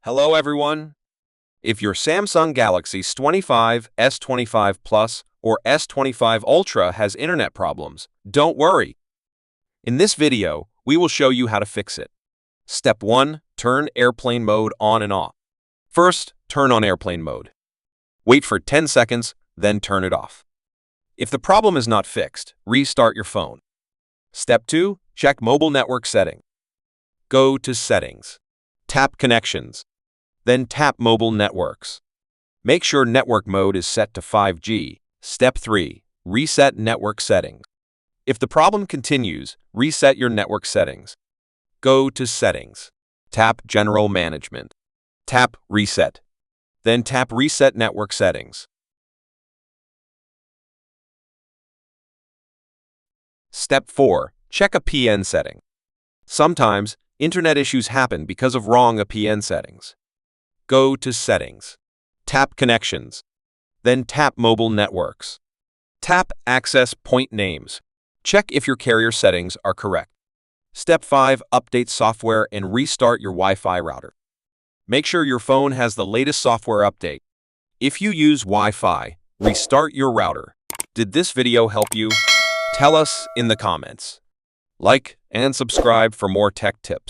Hello everyone! If your Samsung Galaxy S25, S25 Plus, or S25 Ultra has internet problems, don't worry. In this video, we will show you how to fix it. Step 1. Turn airplane mode on and off. First, turn on airplane mode. Wait for 10 seconds, then turn it off. If the problem is not fixed, restart your phone. Step 2. Check mobile network setting. Go to Settings. Tap Connections. Then tap Mobile Networks. Make sure network mode is set to 5G. Step 3. Reset network settings. If the problem continues, reset your network settings. Go to Settings. Tap General Management. Tap Reset. Then tap Reset Network Settings. Step 4. Check a PN setting. Sometimes, internet issues happen because of wrong APN settings. Go to Settings. Tap Connections. Then tap Mobile Networks. Tap Access Point Names. Check if your carrier settings are correct. Step 5. Update software and restart your Wi-Fi router. Make sure your phone has the latest software update. If you use Wi-Fi, restart your router. Did this video help you? Tell us in the comments. Like and subscribe for more tech tips.